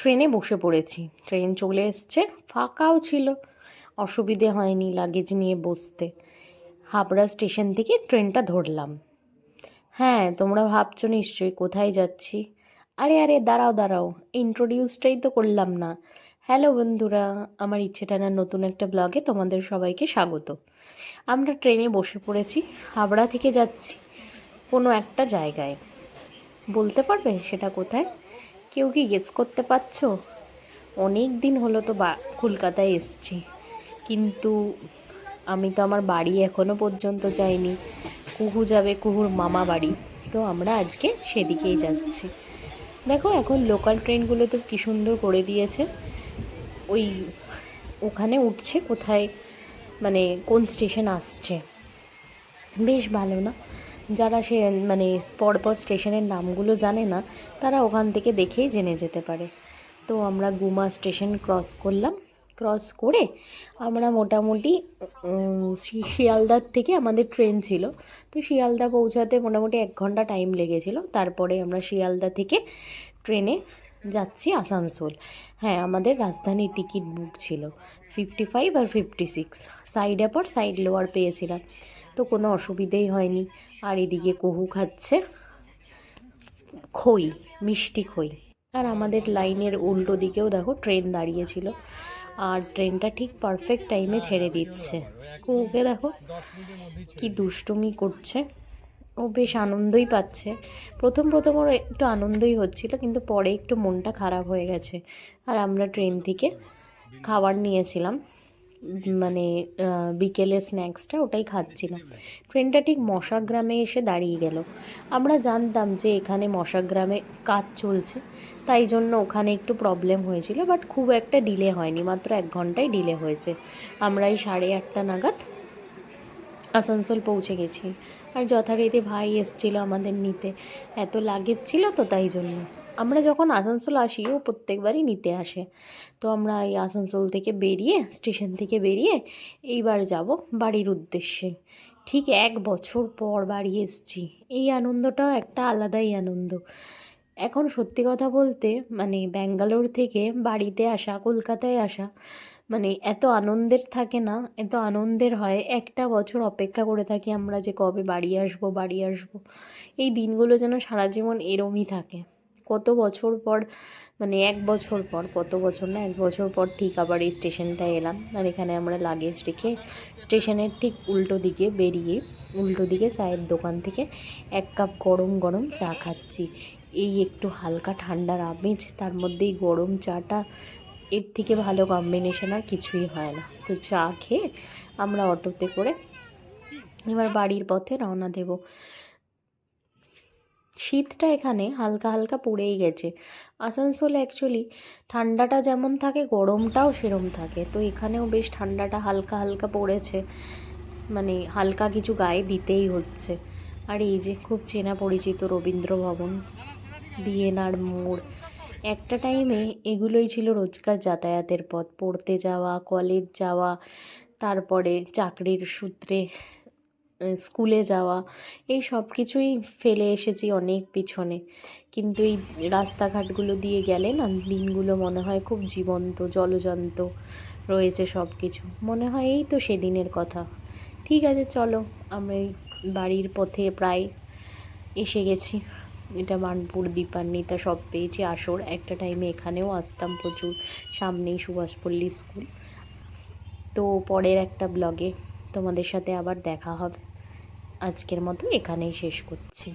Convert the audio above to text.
ট্রেনে বসে পড়েছি। ট্রেন চলে এসছে, ফাঁকাও ছিল, অসুবিধে হয়নি লাগেজ নিয়ে বসতে। হাবড়া স্টেশন থেকে ট্রেনটা ধরলাম। হ্যাঁ, তোমরা ভাবছো নিশ্চয়ই কোথায় যাচ্ছি। আরে আরে দাঁড়াও দাঁড়াও, ইন্ট্রোডিউসটাই তো করলাম না। হ্যালো বন্ধুরা, আমার ইচ্ছে টানার নতুন একটা ব্লগে তোমাদের সবাইকে স্বাগত। আমরা ট্রেনে বসে পড়েছি, হাবড়া থেকে যাচ্ছি কোনো একটা জায়গায়। বলতে পারবে সেটা কোথায়? কেউ কি গেস করতে পারছো? অনেক দিন হলো তো কলকাতায় এসছি, কিন্তু আমি তো আমার বাড়ি এখনও পর্যন্ত যাইনি। কুহু যাবে কুহুর মামা বাড়ি, তো আমরা আজকে সেদিকেই যাচ্ছি। দেখো এখন লোকাল ট্রেনগুলো তো কী সুন্দর করে দিয়েছে। ওই ওখানে উঠছে কোথায়, মানে কোন স্টেশন আসছে, বেশ ভালো না? যারা সে মানে পরপর স্টেশনের নামগুলো জানে না, তারা ওখান থেকে দেখেই জেনে যেতে পারে। তো আমরা গুমা স্টেশন ক্রস করলাম। ক্রস করে আমরা মোটামুটি শিয়ালদার থেকে আমাদের ট্রেন ছিল, তো শিয়ালদা পৌঁছাতে মোটামুটি 1 ঘন্টা টাইম লেগেছিল। তারপরে আমরা শিয়ালদা থেকে ট্রেনে যাচ্ছি আসানসোল। হ্যাঁ, আমাদের রাজধানীর টিকিট বুক ছিল 55 আর 56, সাইড আপার সাইড লোয়ার পেয়েছিলাম, তো কোনো অসুবিধেই হয়নি। আর এদিকে কুহু খাচ্ছে খই, মিষ্টি খই। আর আমাদের লাইনের উল্টো দিকেও দেখো ট্রেন দাঁড়িয়েছিল, আর ট্রেনটা ঠিক পারফেক্ট টাইমে ছেড়ে দিচ্ছে। কুহুকে দেখো কি দুষ্টুমি করছে, ও বেশ আনন্দই পাচ্ছে। প্রথম ওর একটু আনন্দই হচ্ছিল, কিন্তু পরে একটু মনটা খারাপ হয়ে গেছে। আর আমরা ট্রেন থেকে খাবার নিয়েছিলাম, মানে বিকেলে স্ন্যাক্সটা ওটাই খাচ্ছিলাম। ট্রেনটা ঠিক মশাগ্রামে এসে দাঁড়িয়ে গেল। আমরা জানতাম যে এখানে মশাগ্রামে কাজ চলছে, তাই জন্য ওখানে একটু প্রবলেম হয়েছিল, বাট খুব একটা ডিলে হয়নি, মাত্র 1 ঘন্টায় ডিলে হয়েছে। আমরা এই 8:30 নাগাদ আসানসোল পৌঁছে গেছি। আর যথারীতি ভাই এসেছিলো আমাদের নিতে, এত লাগেজ ছিল তো তাই জন্য। আমরা যখন আসানসোল আসি ও প্রত্যেকবারই নিতে আসে। তো আমরা এই আসানসোল থেকে বেরিয়ে, স্টেশন থেকে বেরিয়ে এইবার যাব বাড়ির উদ্দেশ্যে। ঠিক 1 বছর পর বাড়ি এসেছি, এই আনন্দটাও একটা আলাদাই আনন্দ। এখন সত্যি কথা বলতে মানে ব্যাঙ্গালোর থেকে বাড়িতে আসা, কলকাতায় আসা, মানে এত আনন্দের থাকে না, এত আনন্দের হয়। 1টা বছর অপেক্ষা করে থাকি আমরা যে কবে বাড়ি আসবো বাড়ি আসবো। এই দিনগুলো যেন সারা জীবন এরমই থাকে। কত বছর পর, মানে 1 বছর পর, কত বছর না 1 বছর পর ঠিক আবার এই স্টেশনটায় এলাম। আর এখানে আমরা লাগেজ রেখে স্টেশনের ঠিক উল্টো দিকে বেরিয়ে, উল্টো দিকে চায়ের দোকান থেকে 1 কাপ গরম গরম চা খাচ্ছি। এই একটু হালকা ঠান্ডার আমেজ, তার মধ্যেই গরম চাটা, এর থেকে ভালো কম্বিনেশন আর কিছুই হয় না। তো চা খেয়ে আমরা অটোতে করে এবার বাড়ির পথে রওনা দেব। শীতটা এখানে হালকা হালকা পড়েই গেছে। আসানসোলে অ্যাকচুয়ালি ঠান্ডাটা যেমন থাকে গরমটাও সেরম থাকে, তো এখানেও বেশ ঠান্ডাটা হালকা হালকা পড়েছে, মানে হালকা কিছু গায়ে দিতেই হচ্ছে। আর এই যে খুব চেনা পরিচিত রবীন্দ্র ভবন, বিএনআর মোড়, একটা টাইমে এগুলোই ছিল রোজকার যাতায়াতের পথ। পড়তে যাওয়া, কলেজ যাওয়া, তারপরে চাকরির সূত্রে স্কুলে যাওয়া, এই সব কিছুই ফেলে এসেছি অনেক পিছনে। কিন্তু এই রাস্তাঘাটগুলো দিয়ে গেলে না, দিনগুলো মনে হয় খুব জীবন্ত, জলজন্ত রয়েছে সব কিছু। মনে হয় এই তো সেদিনের কথা। ঠিক আছে, চলো, আমি বাড়ির পথে প্রায় এসে গেছি। এটা বার্নপুর, দীপান্বিতা সব পেয়েছি। আসর একটা টাইমে এখানেও আসতাম প্রচুর, সামনেই সুভাষপল্লী স্কুল। তো পরের একটা ব্লগে তোমাদের সাথে আবার দেখা হবে। আজকের মতো এখানেই শেষ করছি।